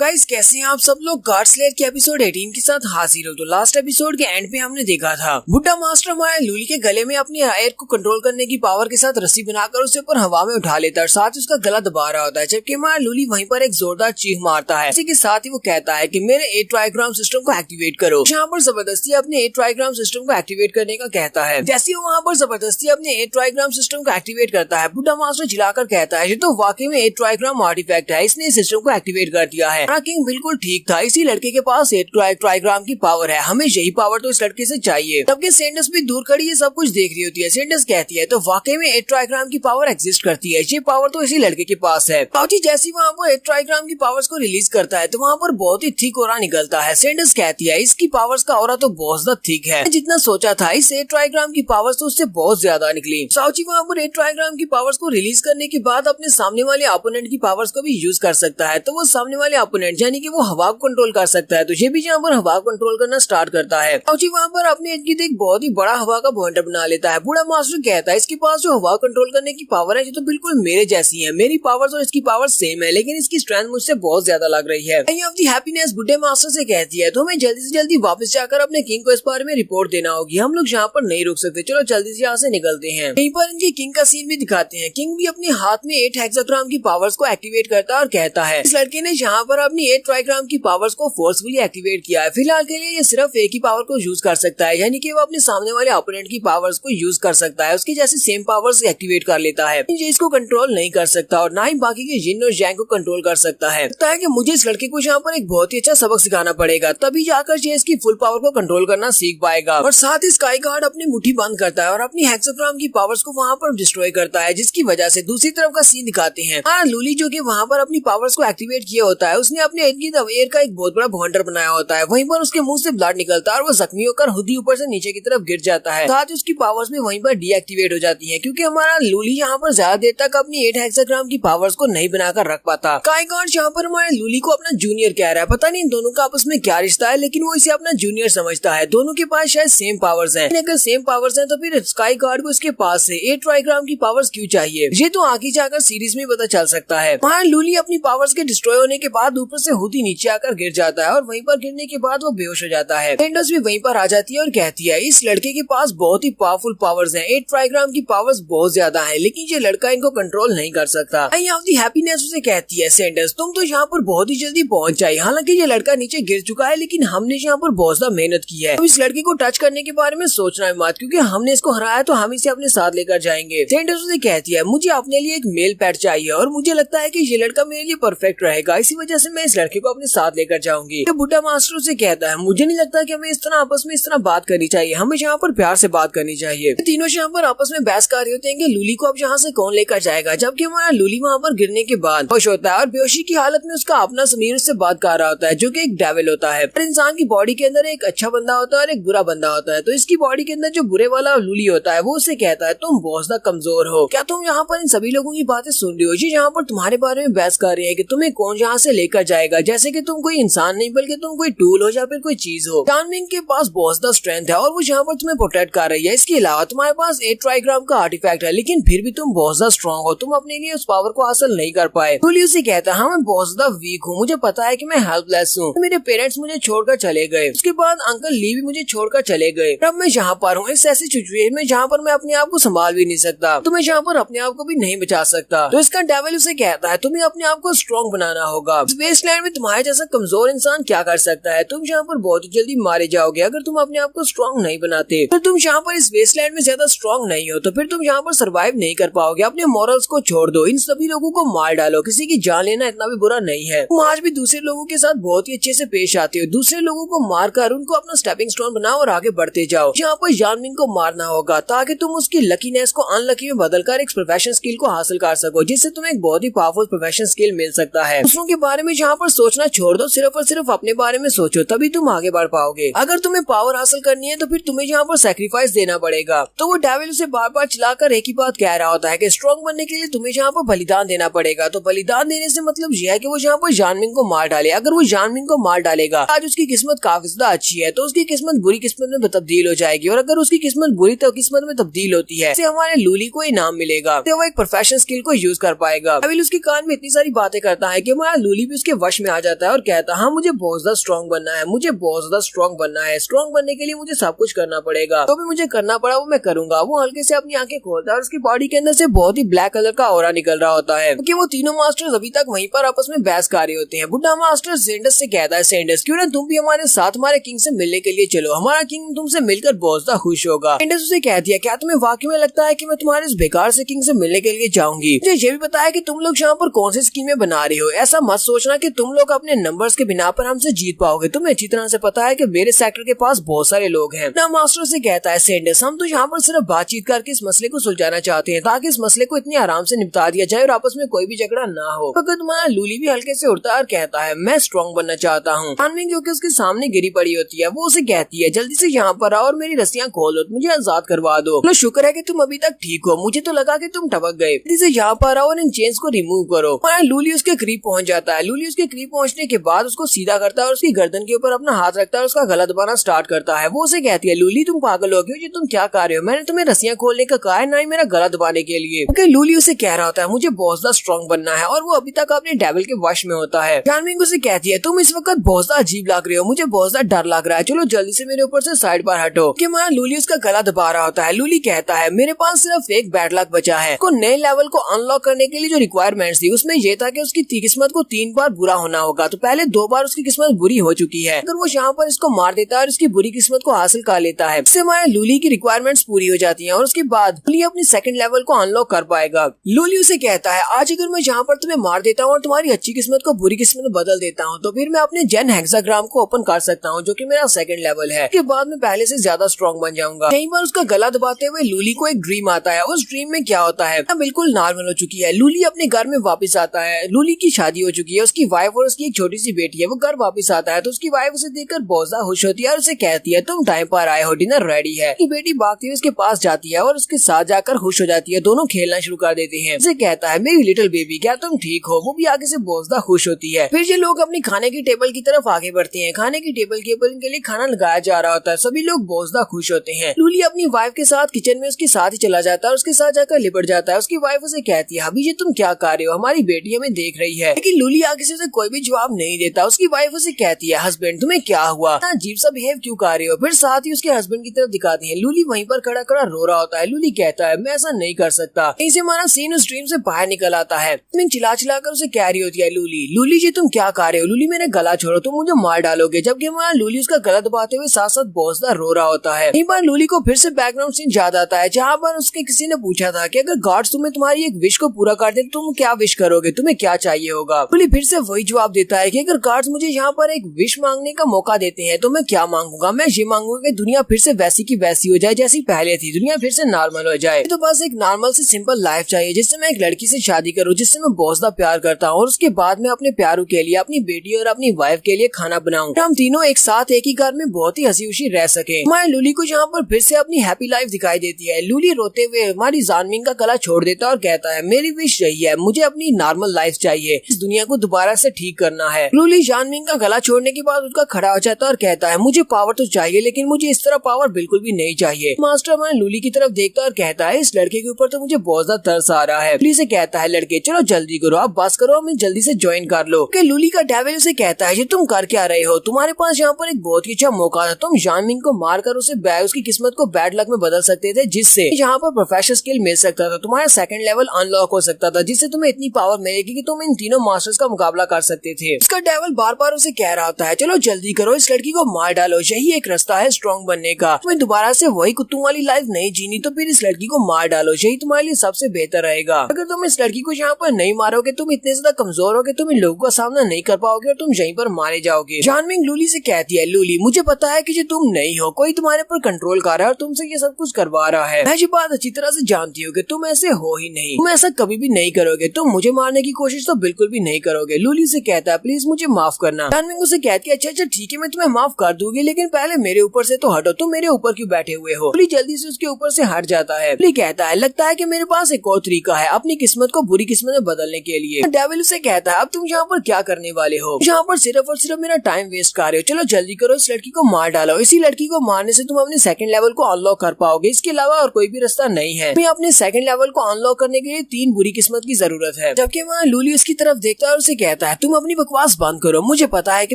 Guys कैसे हैं आप सब लोग। गॉड स्लेयर के एपिसोड 18 के साथ हाजिर हो। तो लास्ट एपिसोड के एंड पे हमने देखा था बुड्ढा मास्टर हमारे लूली के गले में अपनी एयर को कंट्रोल करने की पावर के साथ रस्सी बनाकर उसे ऊपर हवा में उठा लेता है और साथ ही उसका गला दबा रहा होता है, जबकि हमारा लूली वहीं पर एक जोरदार चीख मारता है। इसी के साथ ही वो कहता है कि मेरे 8 ट्राइग्राम सिस्टम को एक्टिवेट करो। यहाँ पर जबरदस्ती अपने 8 ट्राइग्राम सिस्टम को एक्टिवेट करने का कहता है। जैसे ही वो वहाँ पर जबरदस्ती अपने 8 ट्राइग्राम सिस्टम को एक्टिवेट करता है, बुड्ढा मास्टर चिल्लाकर कहता है ये तो वाकई में 8 ट्राइग्राम आर्टिफैक्ट है, इसने सिस्टम को एक्टिवेट कर दिया है। किंग बिल्कुल ठीक था, इसी लड़के के पास 8 ट्राइग्राम की पावर है, हमें यही पावर तो इस लड़के से चाहिए। तब सेंडस भी दूर खड़ी ये सब कुछ देख रही होती है। सेंडस कहती है तो वाकई में 8 ट्राइग्राम की पावर एग्जिस्ट करती है, ये पावर तो इसी लड़के के पास है। काउची जैसी वहाँ पर 8 ट्राइग्राम की पावर्स को रिलीज करता है तो वहाँ पर बहुत ही थिक ऑरा निकलता है। सेंडस कहती है इसकी पावर्स का ऑरा तो बहुत ज्यादा थिक है, जितना सोचा था इस 8 ट्राइग्राम की पावर्स तो उससे बहुत ज्यादा निकली। साउची वहाँ पर 8 ट्राइग्राम की पावर्स को रिलीज करने के बाद अपने सामने वाले अपोनेंट की पावर्स को भी यूज कर सकता है। तो वो सामने वाले अपोनेंट यानी कि वो हवा को कंट्रोल कर सकता है, तो ये भी यहाँ पर हवा को कंट्रोल करना स्टार्ट करता है। काउची वहाँ पर अपने एक बहुत ही बड़ा हवा का पॉइंटर बना लेता है। बूढ़ा मास्टर कहता है इसके पास जो हवा कंट्रोल करने की पावर है ये तो बिल्कुल मेरे जैसी है, मेरी पावर्स और इसकी पावर सेम है, लेकिन इसकी स्ट्रेंथ मुझसे बहुत ज्यादा लग रही है। ऑफ द हैप्पीनेस बुड्ढे मास्टर से कहती है तो हमें जल्दी से जल्दी वापस जाकर अपने किंग को इस बारे में रिपोर्ट देना होगी, हम लोग यहाँ पर नहीं रुक सकते, चलो जल्दी से यहाँ से निकलते हैं। यहीं पर इनके किंग का सीन भी दिखाते हैं। किंग भी अपने हाथ में 8 हेक्साग्राम की पावर्स को एक्टिवेट करता है और कहता है इस लड़के ने यहाँ पर अपनी 8 ट्राइग्राम की पावर्स को फोर्सफुली एक्टिवेट किया है। फिलहाल के लिए ये सिर्फ एक ही पावर को यूज कर सकता है, यानी कि वो अपने सामने वाले ओपोनेंट की पावर्स को यूज कर सकता है, उसकी जैसे सेम पावर्स एक्टिवेट कर लेता है। ये इसको कंट्रोल नहीं कर सकता और ना ही बाकी के जिन और जैंग को कंट्रोल कर सकता है। लगता है कि मुझे इस लड़के को यहाँ पर एक बहुत ही अच्छा सबक सिखाना पड़ेगा, तभी जाकर ये इसकी फुल पावर को कंट्रोल करना सीख पाएगा। और साथ ही स्काई गार्ड अपनी मुट्ठी बंद करता है और अपनी हेक्साग्राम की पावर्स को वहाँ पर डिस्ट्रॉय करता है, जिसकी वजह से दूसरी तरफ का सीन दिखाते हैं। लूली जो कि वहाँ पर अपनी पावर्स को एक्टिवेट किया होता है, उसने अपने एयर का एक बहुत बड़ा भवंडर बनाया होता है। वहीं पर उसके मुंह से ब्लड निकलता है और वो जख्मी होकर खुद ही ऊपर से नीचे की तरफ गिर जाता है। साथ ही उसकी पावर्स भी वहीं पर डीएक्टिवेट हो जाती हैं, क्योंकि हमारा लूली यहाँ पर ज्यादा देर तक अपनी 8 हेक्साग्राम की पावर्स को नहीं बनाकर रख पाता। स्काई गार्ड यहाँ पर हमारे लूली को अपना जूनियर कह रहा है, पता नहीं इन दोनों का आपस में क्या रिश्ता है, लेकिन वो इसे अपना जूनियर समझता है। दोनों के पास शायद सेम पावर्स हैं। अगर सेम पावर्स हैं तो फिर स्काई गार्ड को इसके पास से 8 ट्राइग्राम की पावर्स क्यों चाहिए, ये तो आगे जाकर सीरीज में पता चल सकता है। वहाँ लूली अपनी पावर्स के डिस्ट्रॉय होने के बाद ऊपर से खुद ही नीचे आकर गिर जाता है और वहीं पर गिरने के बाद वो बेहोश हो जाता है। सेंडस भी वहीं पर आ जाती है और कहती है इस लड़के के पास बहुत ही पावरफुल पावर्स हैं, 8 ट्राइग्राम की पावर्स बहुत ज्यादा है, लेकिन ये लड़का इनको कंट्रोल नहीं कर सकता। ऑफ द हैप्पीनेस उसे कहती है सेंडस तुम तो यहाँ पर बहुत ही जल्दी पहुंच जाए, हालांकि ये लड़का नीचे गिर चुका है, लेकिन हमने यहाँ पर बहुत ज्यादा मेहनत की है, तो इस लड़के को टच करने के बारे में सोचना है मत, क्योंकि हमने इसको हराया तो हम इसे अपने साथ लेकर जाएंगे। सेंडस उसे कहती है मुझे अपने लिए एक मेल पेट चाहिए और मुझे लगता है कि ये लड़का मेरे लिए परफेक्ट रहेगा, इसी वजह से मैं इस लड़के को अपने साथ लेकर जाऊंगी। तो बुड्ढा मास्टर उसे कहता है मुझे नहीं लगता कि हमें इस तरह आपस में इस तरह बात करनी चाहिए, हमें यहाँ पर प्यार से बात करनी चाहिए। तीनों यहाँ पर आपस में बहस कर रहे होते हैं कि लूली को अब यहाँ से कौन लेकर जाएगा, जबकि हमारा लूली वहाँ पर गिरने के बाद बेहोश होता है और बेहोशी की हालत में उसका अपना समीर उससे बात कर रहा होता है, जो कि एक डेविल होता है। पर इंसान की बॉडी के अंदर एक अच्छा बंदा होता है और एक बुरा बंदा होता है, तो इसकी बॉडी के अंदर जो बुरे वाला लूली होता है वो उसे कहता है तुम बहुत ज्यादा कमजोर हो, क्या तुम यहाँ पर इन सभी लोगों की बातें सुन रही हो, ये यहाँ पर तुम्हारे बारे में बहस कर रही है कि तुम्हें कौन यहाँ से लेकर जाएगा, जैसे कि तुम कोई इंसान नहीं बल्कि तुम कोई टूल हो या फिर कोई चीज हो। जानविंग के पास बहुत ज्यादा स्ट्रेंथ है और वो यहाँ पर तुम्हें प्रोटेक्ट कर रही है, इसके अलावा तुम्हारे पास 8 ट्राइग्राम का आर्टिफैक्ट है, लेकिन फिर भी तुम बहुत ज्यादा स्ट्रॉन्ग हो, तुम अपने लिए उस पावर को हासिल नहीं कर पाए। लूली उसे कहता है हाँ मैं बहुत ज्यादा वीक हूँ, मुझे पता है कि मैं हेल्पलेस हूँ, मेरे पेरेंट्स मुझे छोड़कर चले गए, उसके बाद अंकल ली भी मुझे छोड़कर चले गए, अब मैं यहाँ पर हूँ इस ऐसी सिचुएशन में जहाँ पर मैं अपने आप को संभाल भी नहीं सकता, तो मैं यहाँ पर अपने आप को भी नहीं बचा सकता। तो इसका डेविल उसे कहता है तुम्हें अपने आप को स्ट्रॉन्ग बनाना होगा, इस वेस्टलैंड में तुम्हारे जैसा कमजोर इंसान क्या कर सकता है, तुम यहाँ पर बहुत ही जल्दी मारे जाओगे अगर तुम अपने आप को स्ट्रॉन्ग नहीं बनाते, तो तुम यहाँ पर इस वेस्टलैंड में ज्यादा स्ट्रॉन्ग नहीं हो, तो फिर तुम यहाँ पर सर्वाइव नहीं कर पाओगे। अपने मॉरल्स को छोड़ दो, इन सभी लोगों को मार डालो, किसी की जान लेना इतना भी बुरा नहीं है। तुम आज भी दूसरे लोगों के साथ बहुत ही अच्छे से पेश आते हो, दूसरे लोगों को मारकर उनको अपना स्टेपिंग स्टोन बनाओ और आगे बढ़ते जाओ। यहाँ पर जानविन को मारना होगा ताकि तुम उसकी लकीनेस को अनलकी में बदलकर एक प्रोफेशनल स्किल को हासिल कर सको, जिससे तुम्हें एक बहुत ही पावरफुल प्रोफेशनल स्किल मिल सकता है। दूसरों के बारे में यहाँ पर सोचना छोड़ दो, सिर्फ और सिर्फ अपने बारे में सोचो, तभी तुम आगे बढ़ पाओगे। अगर तुम्हें पावर हासिल करनी है तो फिर तुम्हें यहाँ पर सैक्रिफाइस देना पड़ेगा। तो वो डेविल उसे बार बार चिल्लाकर एक ही बात कह रहा होता है कि स्ट्रॉन्ग बनने के लिए तुम्हें यहाँ पर बलिदान देना पड़ेगा। तो बलिदान देने से मतलब यह है कि वो यहाँ पर जानविन को मार डाले। अगर वो जानविन को मार डालेगा, आज उसकी किस्मत काफी ज्यादा अच्छी है, तो उसकी किस्मत बुरी किस्मत में तब्दील हो जाएगी, और अगर उसकी किस्मत बुरी तो किस्मत में तब्दील होती है, हमारे लूली को इनाम मिलेगा, तो वो एक प्रोफेशनल स्किल को यूज कर पाएगा। डेविल उसके कान में इतनी सारी बातें करता है कि हमारा लूली भी उसके वश में आ जाता है और कहता है हाँ मुझे बहुत ज्यादा स्ट्रॉन्ग बनना है, मुझे बहुत ज्यादा स्ट्रॉन्ग बनना है, स्ट्रॉन्ग बनने के लिए मुझे सब कुछ करना पड़ेगा, तो भी मुझे करना पड़ा वो मैं करूंगा। वो हल्के से अपनी आंखें खोलता है और उसकी बॉडी के अंदर से बहुत ही ब्लैक कलर का ऑरा निकल रहा होता है, क्योंकि वो तीनों मास्टर्स अभी तक वहीं पर आपस में बहस कर रहे होते हैं। बुढ़ा मास्टर सेंडस से कहता है सेंडस क्यों ना तुम भी हमारे साथ हमारे किंग से मिलने के लिए चलो, हमारा किंग तुमसे मिलकर बहुत ज्यादा खुश होगा। सेंडस उसे कहती है क्या तुम्हें वाकई में लगता है कि मैं तुम्हारे इस बेकार से किंग से मिलने के लिए जाऊंगी? मुझे ये भी पता है कि तुम लोग यहाँ पर कौन सी स्कीमें बना रही हो, ऐसा मत सोचना कि तुम लोग अपने नंबर्स के बिना पर हमसे जीत पाओगे, तुम्हें अच्छी तरह से पता है कि मेरे सेक्टर के पास बहुत सारे लोग हैं। ना मास्टर से कहता है सेंडस हम तो यहाँ पर सिर्फ बातचीत करके इस मसले को सुलझाना चाहते हैं ताकि इस मसले को इतनी आराम से निपटा दिया जाए और आपस में कोई भी झगड़ा ना हो। मगर तुम्हारा लूली भी हल्के से उठता है और कहता है मैं स्ट्रॉन्ग बनना चाहता हूँ। जानविंग जो कि उसके सामने गिरी पड़ी होती है वो उसे कहती है जल्दी से यहाँ पर आओ और मेरी रस्सियाँ खोल दो, मुझे आजाद करवा दो। लो शुक्र है कि तुम अभी तक ठीक हो, मुझे तो लगा कि तुम टपक गए, जल्दी से यहाँ पर आओ और इन चेन्स को रिमूव करो। लूली उसके करीब पहुंच जाता है। लूली उसके करीब पहुंचने के बाद उसको सीधा करता है और उसकी गर्दन के ऊपर अपना हाथ रखता है और उसका गला दबाना स्टार्ट करता है। वो उसे कहती है लूली तुम पागल हो गए, तुम क्या कर रहे हो, मैंने तुम्हें रस्सियाँ खोलने का कहा है ना ही मेरा गला दबाने के लिए। क्योंकि लूली उसे कह रहा होता है मुझे बहुत ज्यादा स्ट्रॉन्ग बनना है और वो अभी तक अपने डेविल के वश में होता है। जानविंग उसे कहती है तुम इस वक्त बहुत ज्यादा अजीब लग रहे हो, मुझे बहुत ज्यादा डर लग रहा है, चलो जल्दी से मेरे ऊपर से साइड पर हटो। कि मैं लूली उसका गला दबा रहा होता है। लूली कहता है मेरे पास सिर्फ एक बैड लक बचा है, को नए लेवल को अनलॉक करने के लिए जो रिक्वायरमेंट्स थी उसमें ये था कि उसकी किस्मत को 3 बार बुरा होना होगा, तो पहले 2 बार उसकी किस्मत बुरी हो चुकी है। अगर वो यहाँ पर इसको मार देता है और उसकी बुरी किस्मत को हासिल कर लेता है, इससे हमारे लूली की रिक्वायरमेंट्स पूरी हो जाती हैं और उसके बाद लूली अपनी सेकंड लेवल को अनलॉक कर पाएगा। लूली उसे कहता है आज अगर मैं यहाँ पर तुम्हें मार देता हूँ और तुम्हारी अच्छी किस्मत को बुरी किस्मत में बदल देता हूँ तो फिर मैं अपने जेन हेक्साग्राम को ओपन कर सकता हूँ जो कि मेरा सेकंड लेवल है, के बाद मैं पहले से ज्यादा स्ट्रॉन्ग बन जाऊंगा। कई बार उसका गला दबाते हुए लूली को एक ड्रीम आता है। उस ड्रीम में क्या होता है बिल्कुल नॉर्मल हो चुकी है। लूली अपने घर में वापस आता है। लूली की शादी हो चुकी है, उसकी वाइफ और उसकी एक छोटी सी बेटी है। वो घर वापस आता है तो उसकी वाइफ उसे देखकर बहुत ज्यादा खुश होती है और उसे कहती है तुम टाइम पर आए हो, डिनर रेडी है। उसकी बेटी भागती हुई उसके पास जाती है और उसके साथ जाकर खुश हो जाती है। दोनों खेलना शुरू कर देते हैं। उसे कहता है मेरी लिटिल बेबी क्या तुम ठीक हो? वो भी आगे से बहुत ज्यादा खुश होती है। फिर ये लोग अपनी खाने की टेबल की तरफ आगे बढ़ते हैं। खाने की टेबल के ऊपर इनके लिए खाना लगाया जा रहा होता है। सभी लोग बहुत ज्यादा खुश होते हैं। लूली अपनी वाइफ के साथ किचन में उसके साथ ही चला जाता है और उसके साथ जाकर लिपट जाता है। उसकी वाइफ उसे कहती है अभी ये तुम क्या कर रहे हो, हमारी बेटी हमें देख रही है। लेकिन लूली आगे से उसे कोई भी जवाब नहीं देता। उसकी वाइफ उसे कहती है हस्बैंड तुम्हें क्या हुआ, अजीब सा बिहेव क्यों कर रहे हो? फिर साथ ही उसके हस्बैंड की तरफ दिखाती है। लूली वहीं पर खड़ा खड़ा रो रहा होता है। लूली कहता है मैं ऐसा नहीं कर सकता। इसे हमारा सीन उस ड्रीम से बाहर निकल आता है। चिल्ला चिल्ला कर उसे कह रही होती है लूली जी तुम क्या कर रहे हो, लूली मेरा गला छोड़ो, तुम मुझे मार डालोगे। जबकि हमारा लूली उसका गला दबाते हुए साथ साथ बहुत ज्यादा रो रहा होता है। एक बार लूली को फिर से बैकग्राउंड सीन याद आता है जहाँ पर उसके किसी ने पूछा था कि अगर गॉड्स तुम्हें तुम्हारी एक विश को पूरा कर दे तो तुम क्या विश करोगे, तुम्हें क्या चाहिए होगा? लूली फिर से वही जवाब देता है कि अगर गॉड्स मुझे यहाँ पर एक विश मांगने का मौका देते हैं तो मैं क्या मांगूंगा? मैं ये मांगूंगा कि दुनिया फिर से वैसी की वैसी हो जाए जैसी पहले थी, दुनिया फिर से नॉर्मल हो जाए। तो बस एक नॉर्मल से सिंपल लाइफ चाहिए जिससे मैं एक लड़की से शादी करूँ जिससे मैं बहुत ज्यादा प्यार करता हूँ और उसके बाद मैं अपने प्यारों के लिए, अपनी बेटी और अपनी वाइफ के लिए खाना बनाऊं। हम तीनों एक साथ एक ही घर में बहुत ही हंसी खुशी रह सके। हमारे लूली को यहाँ पर फिर से अपनी हैप्पी लाइफ दिखाई देती है। लूली रोते हुए हमारी जानविंग का गला छोड़ देता है और कहता है मेरी विश यही है, मुझे अपनी नॉर्मल लाइफ चाहिए, इस दुनिया को दोबारा से ठीक करना है। लूली जानविंग का गला छोड़ने के बाद उसका खड़ा हो जाता है और कहता है मुझे पावर तो चाहिए लेकिन मुझे इस तरह पावर बिल्कुल भी नहीं चाहिए। मास्टर हमारे लूली की तरफ देखता है और कहता है इस लड़के के ऊपर तो मुझे बहुत ज्यादा तरस आ रहा है। लूली से कहता है लड़के चलो जल्दी करो, आप बस करो, हमें जल्दी से ज्वाइन कर लो। लूली का डेविल उसे कहता है ये तुम कर क्या रहे हो, तुम्हारे पास यहाँ पर एक बहुत ही अच्छा मौका था, तुम जानविंग को मारकर उसकी किस्मत को बैड लक में बदल सकते थे जिससे यहाँ पर प्रोफेशनल स्किल मिल सकता था, तुम्हारा सेकंड लेवल अनलॉक हो सकता था जिससे तुम्हें इतनी पावर मिलेगी कि तुम इन तीनों मास्टर्स का मुकाबला कर सकते थे। इसका डेविल बार बार उसे कह रहा होता है चलो जल्दी करो, इस लड़की को मार डालो, यही एक रास्ता है स्ट्रॉन्ग बनने का, तुम्हें दोबारा से वही कुत्तों वाली लाइफ नहीं जीनी तो फिर इस लड़की को मार डालो, यही तुम्हारे लिए सबसे बेहतर रहेगा। अगर तुम इस लड़की को यहाँ पर नहीं मारोगे तुम इतने ज्यादा कमजोर होगे, तुम इन लोगों का सामना नहीं कर पाओगे और तुम यहीं पर मारे जाओगे। जानविंग लूली से कहती है लूली मुझे पता है कि ये तुम नहीं हो, कोई तुम्हारे पर कंट्रोल कर रहा है और तुमसे ये सब कुछ करवा रहा है। मैं ये बात अच्छी तरह से जानती हूँ कि तुम ऐसे हो ही नहीं, तुम ऐसा कभी भी नहीं करोगे, तुम मुझे मारने की कोशिश तो बिल्कुल भी नहीं करोगे। लूली से कहता है प्लीज मुझे माफ करना। जानविंग उसे कहती है अच्छा ठीक है मैं तुम्हें माफ कर दूंगी लेकिन पहले मेरे ऊपर से तो हटो, तुम मेरे ऊपर क्यों बैठे हुए हो? लूली जल्दी से उसके ऊपर से हट जाता है। लूली कहता है लगता है कि मेरे पास एक और तरीका है अपनी किस्मत को बुरी किस्मत में बदलने के लिए। डेविल उसे कहता है अब तुम यहाँ पर क्या करने वाले हो, यहाँ पर सिर्फ और सिर्फ मेरा टाइम वेस्ट कर रहे हो, चलो जल्दी करो, इस लड़की को मार डालो, इसी लड़की को मारने से तुम अपने सेकंड लेवल को अनलॉक कर पाओगे, इसके अलावा और कोई भी रास्ता नहीं है। तुम्हें अपने सेकंड लेवल को अनलॉक करने के लिए 3 बुरी किस्मत की जरूरत है। जबकि वहाँ लूली उसकी तरफ देखता है और उसे कहता है तुम अपनी बकवास बंद करो, मुझे पता है कि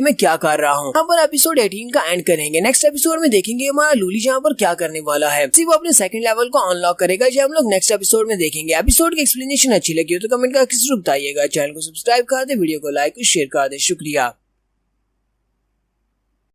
मैं क्या कर रहा हूँ। यहाँ पर एपिसोड 18 का एंड करेंगे। नेक्स्ट एपिसोड में देखेंगे हमारा लूली जहाँ पर क्या करने वाला है। सिर्फ अपने सेकंड लेवल को अनलॉक करेगा, जो हम लोग नेक्स्ट एपिसोड में देखेंगे। एपिसोड की एक्सप्लेनेशन अच्छी लगी हो तो कमेंट करके जरूर बताइएगा। चैनल को सब्सक्राइब कर दे, वीडियो को लाइक और शेयर कर दे। शुक्रिया।